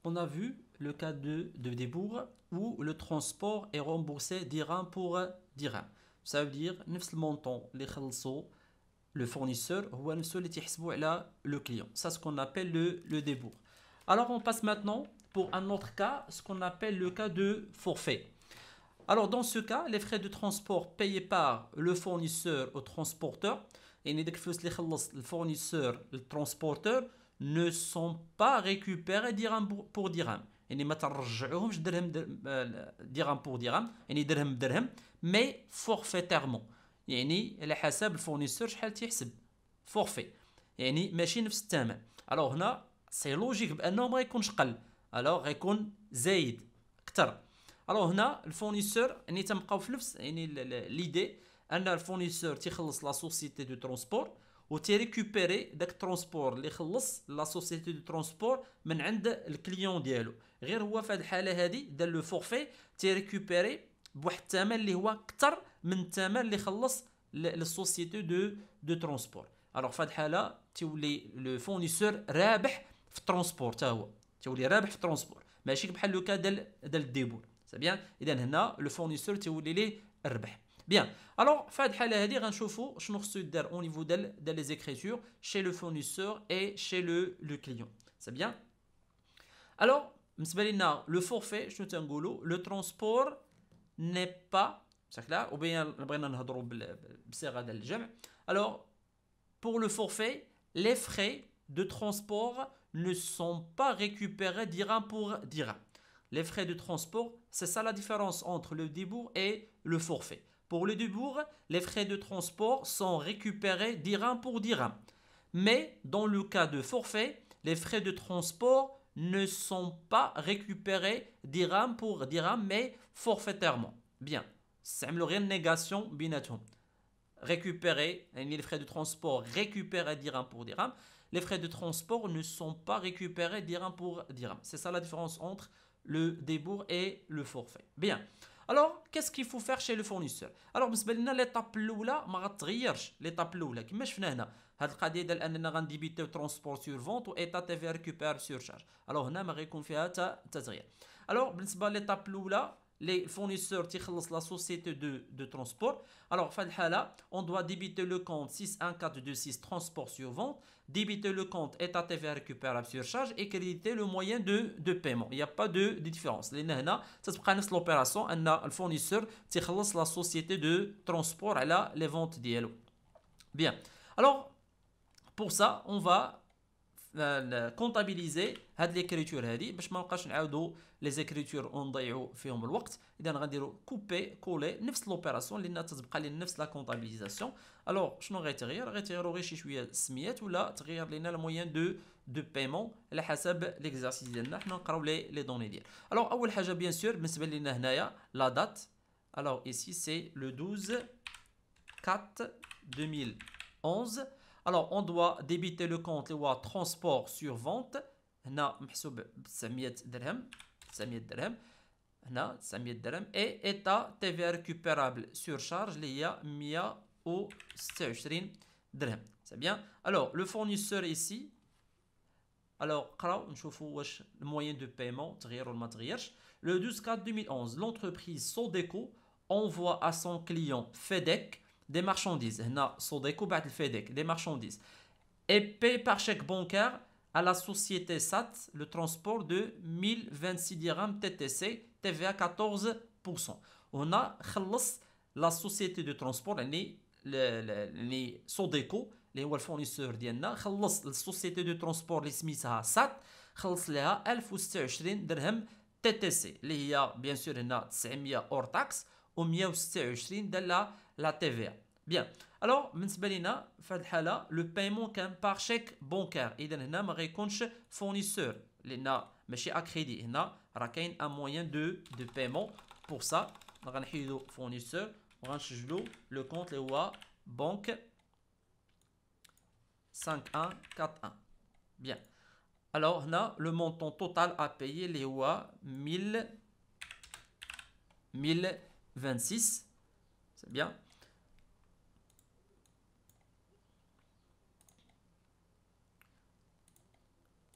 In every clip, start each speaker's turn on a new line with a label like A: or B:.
A: on a vu le cas de débours où le transport est remboursé dirham pour dirham. Ça veut dire نفس المونطون اللي خلصوا le fournisseur هو نفسه اللي تيحسبوا على le client. Ça ce qu'on appelle le débours. Alors on passe maintenant pour un autre cas, ce qu'on appelle le cas de forfait. Alors dans ce cas, les frais de transport payés par le fournisseur au transporteur, et ديك الفلوس اللي خلص le fournisseur le transporteur ne sont pas récupérés dirham pour dirham. يعني ما ترجعوهمش dirham pour dirham، يعني درهم بدرهم، mais forfaitairement. يعني على حسب الفورنيسور شحال تيحسب فورفي، يعني ماشي نفس الثمن. الوغ هنا سي لوجيك بانه ما غيكونش قل، الوغ غيكون زايد اكثر. الوغ هنا الفورنيسور يعني تنبقاو في نفس يعني ليدي ان الفورنيسور تيخلص لا سوسيتي دو ترونسبور و تيريكوبيري داك الترونسبور اللي خلص لا سوسيتي دو ترونسبور من عند الكليون ديالو. غير هو في هذه الحاله هذه دار لو فورفي تيريكوبيري بواحد الثمن اللي هو اكثر من الثمن اللي خلص للسوسيتي دو ترونسبور. الوغ في هذه الحاله تولي لو فورنيسور رابح في الترونسبور، حتى هو تولي رابح في الترونسبور، ماشي بحال لو كا ديال الديبور. سي بيان، اذا هنا لو فورنيسور تولي ليه الربح. بيان، الوغ في هذه الحاله هذه غنشوفوا شنو خصو يدار او نيفو ديال لي زيكريتور شي لو فورنيسور اي شي لو كليون. سي بيان. الوغ بالنسبه لنا لو فورفي شنو تنقولوا؟ لو ترونسبور n'est pas صح لا، ou bien بغينا نهضروا بصيغه ديال الجمع. alors pour le forfait les frais de transport ne sont pas récupérés dirham pour dirham. Les frais de transport, c'est ça la différence entre le débours et le forfait. Pour le débours, les frais de transport sont récupérés dirham pour dirham, mais dans le cas de forfait, les frais de transport ne sont pas récupérés dirham pour dirham mais forfaitairement. Bien, استعملوا غير négation بيناتهم. Récupérer, les frais de transport récupérés dirham pour dirham, les frais de transport ne sont pas récupérés dirham pour dirham. C'est ça la différence entre le débours et le forfait. Bien. Alors, qu'est-ce qu'il faut faire chez le fournisseur؟ alors بالنسبه لنا ليطاب الاولى ما غتغيرش، ليطاب الاولى كما شفنا هنا هاد القضيه ديال اننا غنديبيتيو ترونسبور سور فونت و ايتا تي في ريكوبير سور شارج. الوغ هنا ما غيكون فيها حتى تغيير. الوغ بالنسبه ليطاب الاولى les fournisseurs تيخلص la société de transport. Alors في هذه الحاله on doit débiter le compte 61426 transport sur vente, débiter le compte état TVA récupérable sur charge et créditer le moyen de paiement. Il n'y a pas de différence لان هنا تتبقى نفس l'opération ان الفورنيسور تيخلص la société de transport على les ventes ديالو. Bien. Alors pour ça on va كونطابيليزي هاد ليكريتور هادي باش ما نبقاش نعاودو لي زيكريتور ونضيعوا فيهم الوقت. اذا غنديروا كوبي كولي نفس لوبيراسيون لان تتبقى لنا نفس لا كونطابيليزاسيون. الوغ شنو غيتغيروا غير شي شويه السميات ولا تغير لنا الموين دو بايمون على حسب ليكزارسيس ديالنا. حنا نقراو لي دوني ديال. الوغ اول حاجه بيان سور بالنسبه لنا هنايا لا دات. الوغ ايسي سي لو 12 4 2011. Alors, on doit débiter le compte le transport sur vente. هنا محسوب ب 900 درهم 900 درهم هنا 900 درهم et état TVA récupérable sur charge اللي هي 126 درهم. C'est bien. Alors, le fournisseur ici. Alors, قراو نشوفوا واش الموyen de paiement تغير ولا ما تغيرش. Le 12/4/2011, l'entreprise Sodeco envoie à son client FedEx des marchandises. هنا Sodeco بعد الفيديك des marchandises et paye par chèque bancaire à la société SAT le transport de 1026 dirhams TTC TVA 14%. هنا خلص la société de transport يعني Sodeco اللي هو الفورنيسور ديالنا خلص السوسيتي دو ترونسبور اللي سميتها سات خلص لها 1026 درهم تي تي سي اللي هي بيان سور هنا 900 اور تاكس و126 ديال لا تي في. بيان، الوغ بالنسبه لينا في هذه الحاله لو بايمون كان بار شيك بونكار. اذا هنا ما غيكونش فورنيسور لان ماشي اكريدي، هنا راه كاين ان موين دو بايمون. بور سا غنحيدو فورنيسور وغنسجلو لو كونت اللي هو بنك 5141. Bien. Alors, on a le montant total à payer, les OA 1026. C'est bien.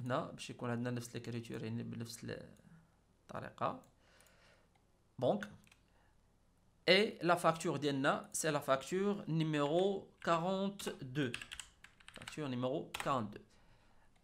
A: هنا باش يكون عندنا نفس l'écriture يعني بنفس الطريقه. دونك et la facture ديالنا c'est la facture numéro 42. Facture numéro 42.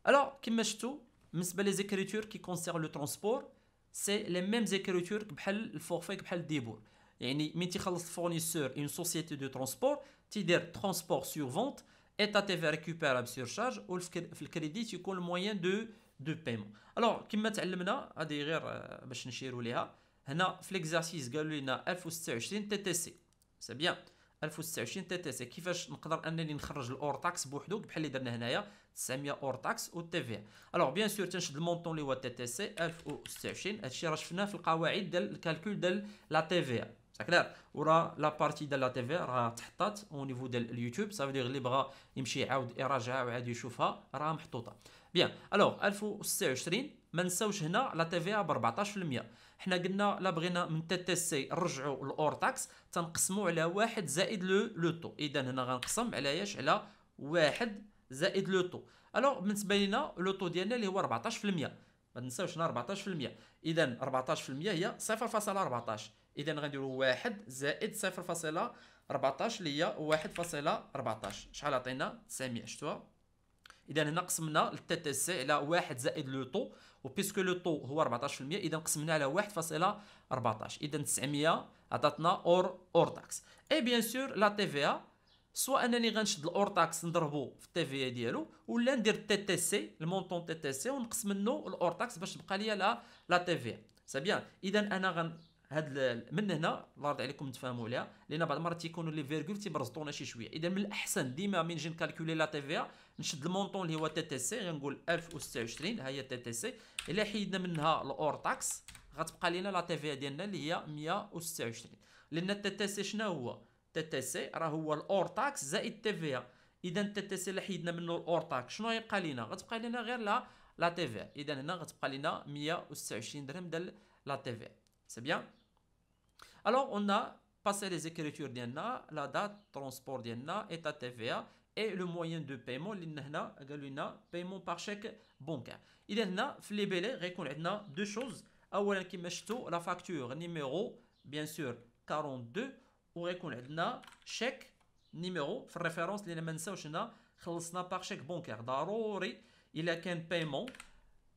A: Alors كما شفتوا بالنسبه les écritures qui concernent le transport c'est les mêmes écritures بحال الفورفاي بحال الديبور. يعني ملي تيخلص الفورنيسور une société de transport تيدير transport sur vente et ta TVA récupérable sur charge و في الكريدي تيكون الموين دو بايمون. الوغ كما تعلمنا هذه غير باش نشيروا ليها هنا في ليكزارسيس قالوا لنا 1026 تي تي سي. سي بيان 1026 تي تي سي. كيفاش نقدر انني نخرج الاور تاكس بوحدو بحال اللي درنا هنايا 900 اور تاكس و تي في. الوغ بيان سور تنشد المونطون اللي هو تي تي سي 1026. هادشي راه شفناه في القواعد ديال الكالكول ديال لا تي في. كلار ورا لا بارتي ديال لا تي في راه تحطات او نيفو ديال اليوتيوب. صافي دير اللي بغا يمشي يعاود يراجعها وعاد يشوفها راه محطوطه. بيان الوغ 1026 ما نساوش هنا لا تي في ب 14%. حنا قلنا لا بغينا من تي تي سي نرجعوا الاور تاكس تنقسموا على 1 زائد لو طو. اذا هنا غنقسم على ايش؟ على 1 زائد لو طو. الوغ بالنسبه لينا لو طو ديالنا اللي هو 14%. ما تنساوش هنا 14%. اذا 14% هي 0.14. اذا غنديروا 1 زائد 0.14 اللي هي 1.14. شحال عطينا؟ 900. شفتوها؟ اذا هنا قسمنا التي تي سي على 1 زائد لو طو وبيسكو لو طو هو 14% اذا قسمنا على 1.14. اذا 900 عطاتنا اور تاكس. اي بيان سور لا تي في سواء انني غنشد الاور تاكس نضربو في التي في ديالو ولا ندير التي تي سي المونطون تي تي سي ونقسم منه الاور تاكس باش تبقى ليا لا تي في. سي بيان. اذا انا هاد من هنا الله يرضي عليكم تفهموا ليها لان بعض المرات تيكونوا لي فيرغول تيبرزطونا شي شويه. اذا من الاحسن ديما ملي نجي نكالكولي لا تي في نشد المونطون اللي هو تي تي سي غنقول 1026 ها هي تي تي سي. الا حيدنا منها الاور تاكس غتبقى لينا لا تي في ديالنا اللي هي 126. لان التي تي سي شنو هو؟ تي تي سي راه هو الاور تاكس زائد تي في. اذا التي تي سي اللي حيدنا منه الاور تاكس شنو يبقى لينا؟ غتبقى لينا غير لا تي في. اذا هنا غتبقى لينا 126 درهم ديال لا تي في. سي بيان. Alors, on a passé les écritures ديالنا, la date, transport ديالنا, état TVA et le moyen de paiement اللي هنا قالوا لنا paiement par chèque bancaire. إذا هنا في لي بيلي غيكون عندنا دو شوز. أولا كما شفتوا لا فاكتور نيميرو بيان سور 42 وغيكون عندنا شيك نيميرو في الريفيرونس اللي ما نساوش هنا خلصنا باغ شيك بانكير. ضروري إلا كان بايمون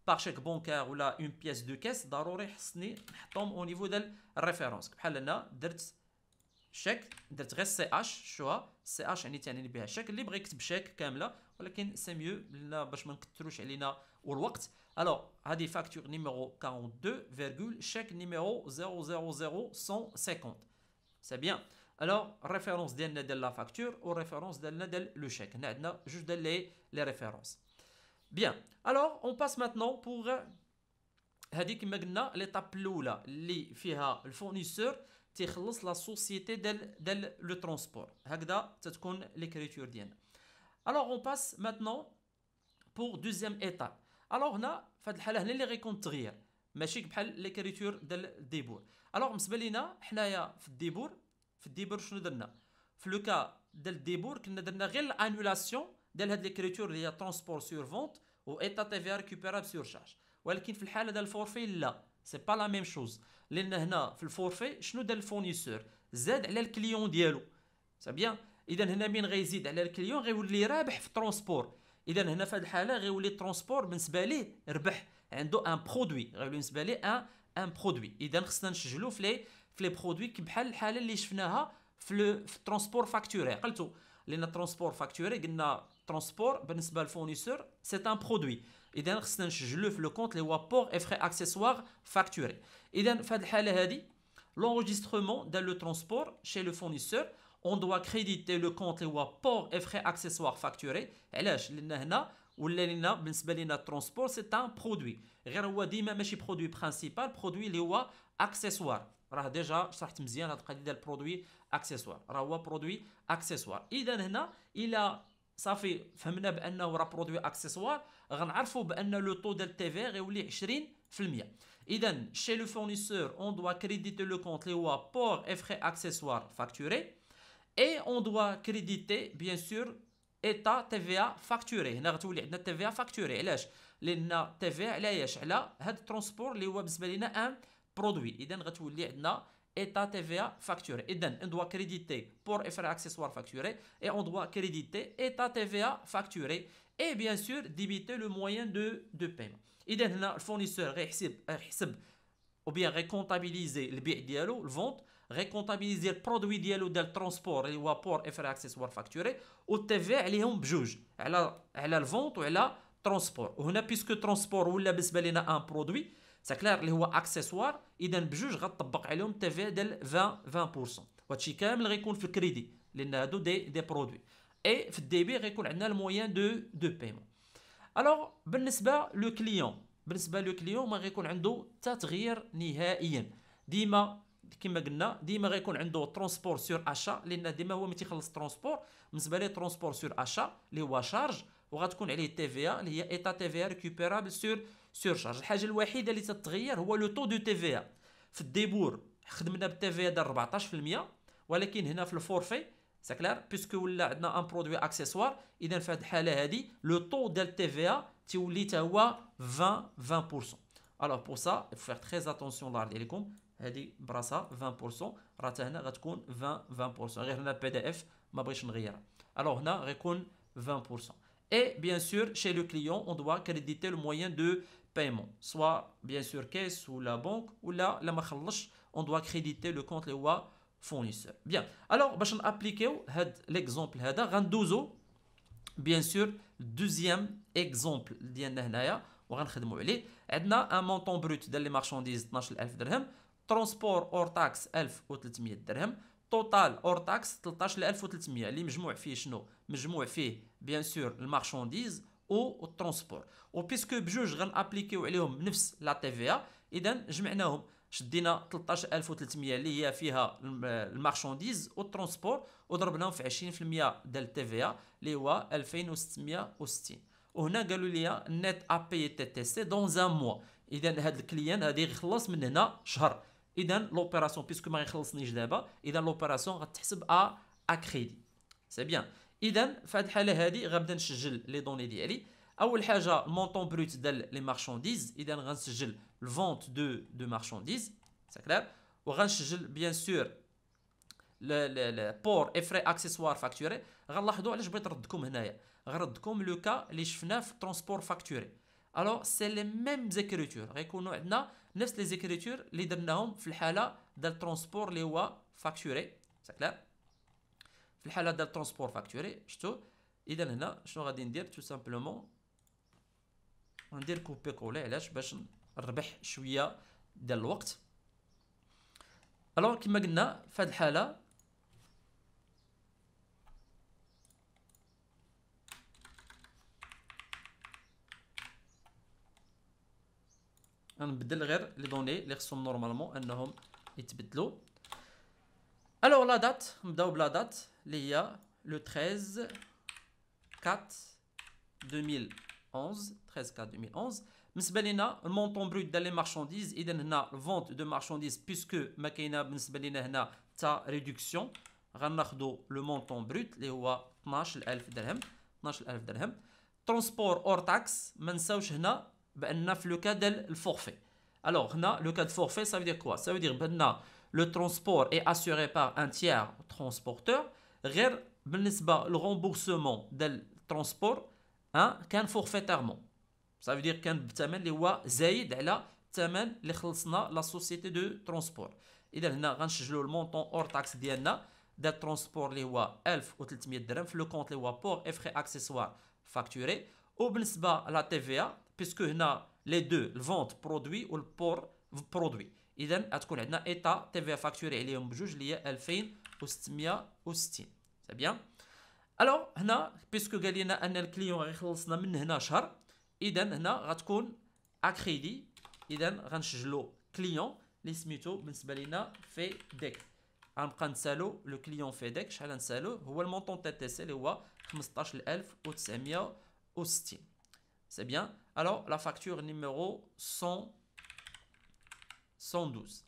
A: باغ شيك بانكير ولا اون بياس دو كاس ضروري خصني نحطهم او نيفو ديال الريفيرونس. بحال هنا درت شيك درت غير سي اش. شوها سي اش يعني تعني بها شيك. اللي بغى يكتب شيك كامله ولكن سي ميو باش ما نكثروش علينا والوقت. الوغ هذه فاكتور نيميرو 42 فيرغول شيك نيميرو 000150. سي بيان. الوغ الريفيرونس ديالنا ديال لا فاكتور والريفيرونس ديالنا ديال لو شيك. هنا عندنا جوج ديال لي ريفيرونس. Bien, alors on passe maintenant pour هذه كما قلنا ليطاب الاولى اللي فيها الفورنيسور تيخلص لا سوسيتي ديال لو ترونسبور. هكذا تتكون ليكريتور ديالنا. alors on passe maintenant pour deuxième étape. alors هنا في هذه الحاله هنا اللي غيكون التغيير ماشي بحال ليكريتور ديال الديبور. alors بالنسبه لينا حنايا في الديبور شنو درنا؟ في لو كا ديال الديبور كنا درنا غير الانولاسيون ديال هاد ليكريتور اللي هي ترونسبور سور فونت و ايتا تي في ريكوبيرابل سور شارج. ولكن في الحاله ديال الفورفي لا سي با لا ميم شوز. لان هنا في الفورفي شنو دار الفورنيسور؟ زاد على الكليون ديالو. سي بيان. اذا هنا مين غيزيد على الكليون غيولي رابح في الترونسبور. اذا هنا في هذه الحاله غيولي الترونسبور بالنسبه ليه ربح عنده ان برودوي غيولي بالنسبه ليه ان برودوي. اذا خصنا نسجلوا في لي برودوي بحال الحاله اللي شفناها في الترونسبور فاكتوري. قلتو لان الترونسبور فاكتوري قلنا ترونسبور بالنسبه للفورنيسور سي ان برودوي. اذا خصنا نسجلوه في لو كونت اللي هو بور اي فري اكسيسوار فاكتوري. اذا في هذه الحاله هذه l'enregistrement dans le transport chez le fournisseur on doit créditer le compte اللي هو port et frais accessoires facturés. علاش؟ لان هنا ولا لنا بالنسبه لنا الترونسبور سي ان برودوي غير هو ديما ماشي برودوي برينسيبال برودوي اللي هو اكسيسوار. راه ديجا شرحت مزيان هاد القضيه ديال برودوي اكسيسوار راه هو برودوي اكسيسوار. اذا هنا الى صافي فهمنا بانه راه برودوي اكسيسوار غنعرفوا بان لو طو ديال تي في غيولي 20%. اذا chez le fournisseur on doit créditer le compte اللي هو port et frais accessoires facturés et on doit créditer bien sûr état TVA facturé. هنا غتولي عندنا TVA facturé. علاش؟ لان تي في علاش على هاد الترونسبور اللي هو بالنسبه لنا ان برودوي. اذا غتولي عندنا état TVA facturé. إذن on doit créditer pour et frais accessoires facturés et on doit créditer état TVA facturé et bien sûr débiter le moyen de paiement. إذن هنا الفورنيسور غيحسب ou bien récomptabiliser البيع ديالو الفونت récomptabiliser البرودوي ديالو ديال الترونسبور اللي هو pour et frais accessoires facturés والتي في عليهم بجوج على الفونت وعلى الترونسبور. وهنا بيسكو ترونسبور ولا بالنسبه لنا ان برودوي ساكلار اللي هو اكسسوار اذا بجوج غتطبق عليهم تي في ديال 20% وهادشي كامل غيكون في الكريدي لان هادو دي برودوي اي في الديبي غيكون عندنا الموين دو بايمون. الوغ بالنسبه لو كليون ما غيكون عنده حتى تغيير نهائيا. ديما كما قلنا ديما غيكون عنده ترونسبور سور اشا لان ديما هو ملي تيخلص ترونسبور بالنسبه ليه ترونسبور سور اشا اللي هو شارج وغتكون عليه تي في اللي هي ايتا تي في ريكوبيرابل سور شارج. الحاجه الوحيده اللي تتغير هو لو طو دو تي في. في الديبور خدمنا بالتي في ديال 14% ولكن هنا في الفورفي ساكلار بيسكو ولا عندنا ان برودوي اكسسوار اذا في هذه الحاله هذه لو طو ديال تي في تيولي حتى هو 20%. الوغ بور سا فير تري اتونسيون الله يرضي عليكم هذه براسها 20% راه هنا غتكون 20% غير هنا البي دي اف ما بغيتش نغيرها. الوغ هنا غيكون 20%. Et bien sûr, chez le client, on doit créditer le moyen de paiement. Soit bien sûr caisse ou la banque, ou là, on doit créditer le compte le fournisseur. Bien. Alors, باش نابليكيو هاد l'exemple هذا غندوزو bien sûr deuxième exemple ديالنا هنايا وغنخدموا عليه. عندنا un montant brut ديال لي marchandises 12000 درهم، transport hors taxe 1300 درهم، توتال اور تاكس 13300 اللي مجموع فيه شنو؟ مجموع فيه بيان سور المارشانديز او الترونسبور. وبيسكو بجوج غنابليكيو عليهم نفس لا تي في اذا جمعناهم شدينا 13300 اللي هي فيها المارشانديز والترونسبور وضربناهم في 20% ديال التي في اللي هو 2660. وهنا قالوا لي نيت ابي تي تي سي دون ان موا. اذا هذا الكليان غادي يخلص من هنا شهر. اذا لوبيراسيون بيسكو ما يخلصنيش دابا اذا لوبيراسيون غتحسب ا كريدي. سي بيان. اذا في هذه الحاله هذه غنبدا نسجل لي دوني ديالي. اول حاجه المونطون بروت ديال لي مارشانديز اذا غنسجل الفونت دو مارشانديز سي كلير وغنسجل بيان سور ل بور اي فري اكسسوار فاكتوري. غنلاحظوا علاش بغيت نردكم هنايا غنردكم لو كا اللي شفناه في الترونسبور فاكتوري. الوغ سي لي ميم زيكريتور غيكونوا عندنا نفس لي زيكريتور اللي درناهم في الحاله ديال الترونسبور اللي هو فاكتوري سي كلير. في الحاله ديال الترونسبور فاكتوري شفتوا. اذا هنا شنو غادي ندير تو سامبلومون ندير كوبي كولي علاش باش نربح شويه ديال الوقت. الوغ كما قلنا في هذه الحاله غنبدل غير لي دوني اللي خصهم نورمالمون انهم يتبدلوا. الوغ لا دات نبداو بلا دات اللي هي لو 13 4 2011 13 4 2011. بالنسبه لينا المونطون بروت ديال لي مارشانديز اذا هنا فونت دو مارشانديز بيسكو ما كاينه بالنسبه لينا هنا تا ريدكسيون غناخذوا لو مونطون بروت اللي هو 12000 درهم 12000 درهم. ترونسبور اور تاكس ما نساوش هنا بان في لو كا ديال الفورفي. الوغ هنا لو كا دو فورفي سا فيدير كوا سا فيدير بان لو ترونسبور اي اسوري بار ان تيير ترونسبورتور غير بالنسبه للغومبورسمون ديال الترونسبور كان فورفيتارمون سا فيدير كان بثمن اللي هو زايد على الثمن اللي خلصنا لا سوسيتي دو ترونسبور. اذا هنا غنسجلوا المونطون اور تاكس ديالنا ديال الترونسبور اللي هو 1300 درهم في لو كونت اللي هو بور اي فري اكسسوار فاكتوري. وبالنسبه لا تي في بيسكو هنا لي دو الفونت برودوي والبور برودوي اذا غتكون عندنا ايتا تي في فاكتوري عليهم بجوج اللي هي 2660. سي بيان. الوغ هنا بيسكو قال لنا ان الكليون غيخلصنا من هنا شهر اذا هنا غتكون اكريدي. اذا غنسجلوا كليون اللي سميتو بالنسبه لينا في ديك غنبقى نسالو لو كليون في ديك شحال نسالو هو المونطون تي تي سي اللي هو 15960. سي بيان. الوغ لا فاكتور نيميرو 112.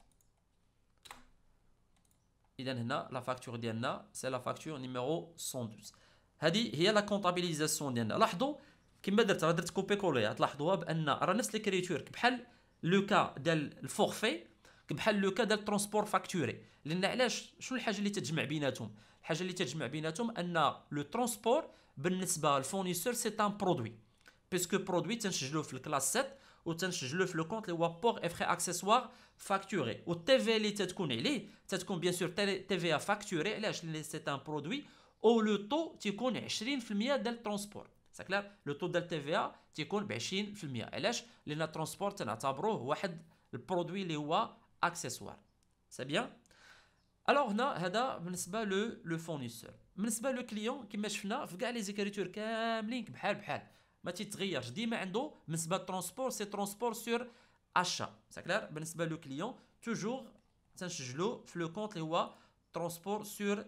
A: اذا هنا لا فاكتور ديالنا سي لا فاكتور نيميرو 112. هذه هي لا كونطابيليزاسيون ديالنا. لاحظوا كما درت كوبي كولي تلاحظوها بان راه نفس ليكريتور بحال لو كا ديال الفورفي بحال لو كا ديال الترونسبور فاكتوري. لان علاش شنو الحاجه اللي تتجمع بيناتهم؟ الحاجه اللي تتجمع بيناتهم ان لو ترونسبور بالنسبه للفورنيسور سي ان برودوي، بيسكو برودوي تنسجلوه في الكلاس 7 وتنسجلوه في لو كونت اللي هو بور اي فري اكسيسوار فاكتوري، و تي في اللي تتكون عليه تتكون بيان سور تي في فاكتوري. علاش؟ لان سي ان برودوي او لو طو تيكون 20% ديال الترونسبور. سا كلار لو طو ديال تي في تيكون ب 20%. علاش؟ لان الترونسبور تنعتبروه واحد البرودوي اللي هو اكسيسوار. سي بيان. الوغ هنا هذا بالنسبه لو فورنيسور. بالنسبه لو كليون كما شفنا في كاع لي زيكريتور كاملين بحال ما تيتغيرش، ديما عنده بالنسبه للترونسبور سي ترونسبور سور اشا. سا كلار. بالنسبه لو كليون توجور تنسجلو في لو كونت اللي هو ترونسبور سور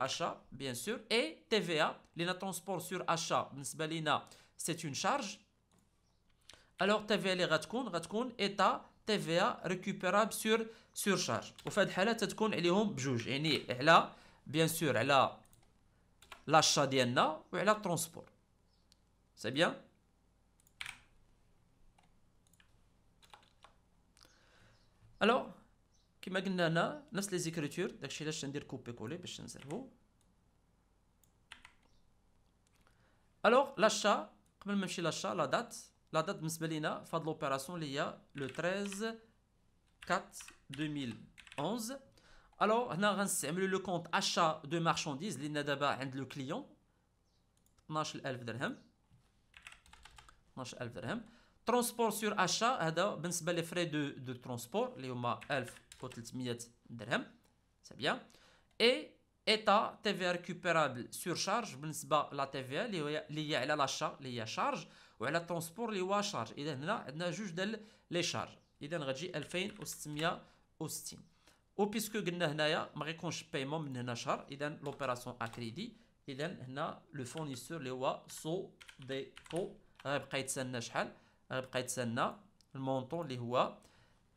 A: achat, bien sûr, et TVA, les transports sur achat, c'est une charge. Alors, TVA, les غتكون état TVA récupérable sur charge. وفي هذه الحالة تتكون عليهم بجوج، يعني على bien sûr على l'achat ديالنا وعلى الترونسبور. C'est bien. Alors, كما قلنا هنا نفس لي زيكريتور، داكشي علاش ندير كوبي كولي باش نسربو. الوغ لاشا، قبل ما نمشي لاشا لا دات بالنسبه لينا في هاد لوبيراسيون اللي هي لو 13 4 2011. الوغ هنا غنستعملو لو كونت اشا دو مارشانديز لان دابا عند لو كليون 12000 درهم. 12000 درهم. ترونسبور سور اشا هذا بالنسبه لي فري دو ترونسبور اللي هما 1300 درهم. سي بيان. اي ايتا تي في ريكوبيرابل سور شارج بالنسبه لا تي في اللي هي على لاشا اللي هي شارج وعلى الترونسبور اللي هو شارج. اذا هنا عندنا جوج ديال لي شارج، اذا غتجي 2660. و بيسكو قلنا هنايا ما غيكونش بايمون من هنا شهر، اذا لوبيراسيون اكريدي. اذا هنا لو فورنيسور اللي هو سو ديبو غيبقى يتسنى شحال؟ غيبقى يتسنى المونطون اللي هو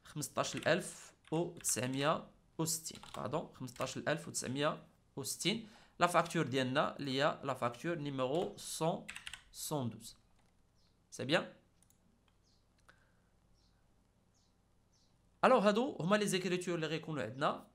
A: 15960. باردون 15960. لا فاكتور ديالنا اللي هي لا فاكتور نيميرو 112. سي بيان. الوغ هادو هما لي زيكريتور اللي غيكونوا عندنا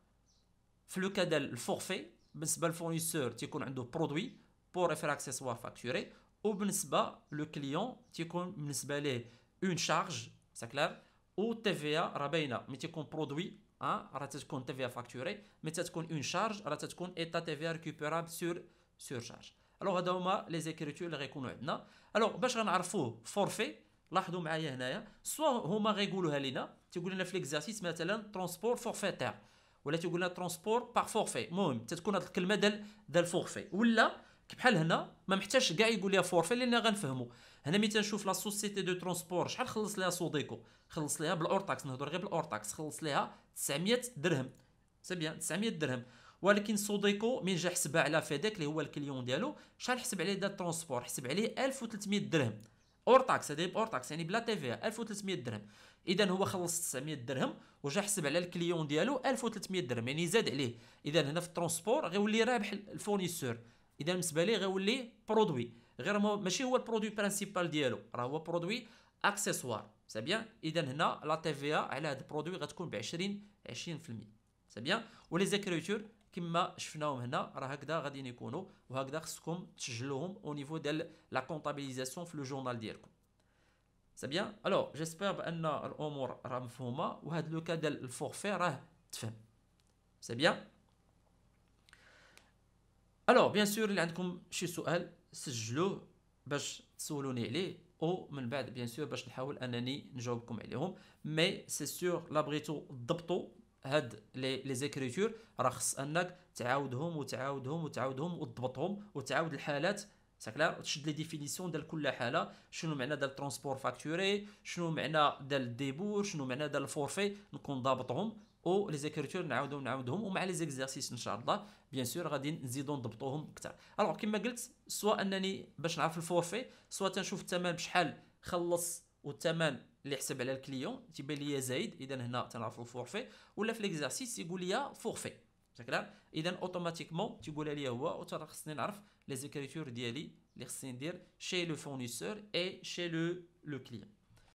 A: في لو كا ديال الفورفي. بالنسبه للفورنيسور تيكون عنده برودوي بور افير اكسيسوار فاكتوري، وبالنسبه لو كليون تيكون بالنسبه ليه اون شارج. سا كلار. و تي في راه باينه ملي تيكون برودوي راه تتكون تي في فاكتوري، ملي تتكون اون شارج راه تتكون ايتا تي في ريكوبيرابل سور شارج. الوغ هادو هما لي زيكريتور اللي غيكونوا عندنا. الوغ باش غنعرفوه فورفي، لاحظوا معايا هنايا سوا هما غيقولوها لينا تيقول لنا في ليكزارسيس مثلا ترونسبور فورفيتير، ولا تيقول لنا ترونسبور باغ فورفي. المهم تتكون هاد الكلمه ديال فورفي، ولا بحال هنا ما محتاجش كاع يقول لي فورفي لان غنفهموا. هنا ملي تنشوف لا سوسيتي دو ترونسبور شحال خلص ليها سوديكو، خلص ليها بالاورتاكس، نهضر غير بالاورتاكس، خلص ليها 900 درهم. سي بيان 900 درهم. ولكن سوديكو من جا حسبها على فيديك اللي هو الكليون ديالو، شحال حسب عليه دال الترونسبور؟ حسب عليه 1300 درهم اورتاكس. هذه باورتاكس يعني بلا تي في 1300 درهم. اذا هو خلص 900 درهم وجا حسب على الكليون ديالو 1300 درهم، يعني زاد عليه. اذا هنا في الترونسبور غيولي رابح الفورنيسور، اذا بالنسبه ليه غيولي برودوي، غير ماشي هو البرودوي برينسيبال ديالو، راه هو برودوي اكسيسوار. سي بيان. اذا هنا لا تي في على هذا البرودوي غتكون ب 20%. سي بيان. ولي زيكريتور كما شفناهم هنا راه هكذا غاديين يكونوا، وهكذا خصكم تسجلوهم او نيفو ديال لا كونطابيليزاسيون في لو جورنال ديالكم. سي بيان. الو جيسبر بان الامور راه مفهومه، وهذا لو كا ديال الفورفي راه تفهم. سي بيان. الو بيان سور اللي عندكم شي سؤال سجلوه باش تسولوني عليه، او من بعد بيان سور باش نحاول انني نجاوبكم عليهم. مي سي سور لا بغيتو تضبطوا هاد لي زيكريتور راه خص انك تعاودهم وتعاودهم وتعاودهم وتضبطهم وتعاود الحالات. ساكلار. وتشد لي ديفينيسيون ديال كل حاله، شنو معنى ديال الترونسبور فاكتوري، شنو معنى ديال الديبور، شنو معنى ديال الفورفي، نكون ضابطهم. او لي زيكريتور نعاودهم ومع لي زيكزارسيس ان شاء الله بيان سور غادي نزيدو نضبطوهم اكثر. الوغ كما قلت سواء انني باش نعرف الفورفي، سواء تنشوف الثمن بشحال خلص والثمن اللي حسب على الكليون تيبان ليا زايد، اذا هنا تنعرفوا الفورفي، ولا في ليكزارسيس يقول لي فورفي. ساكلار. اذا اوتوماتيكمون تيقولها لي هو، وترى خصني نعرف لي زيكريتور ديالي اللي خصني ندير chez le fournisseur et chez le client.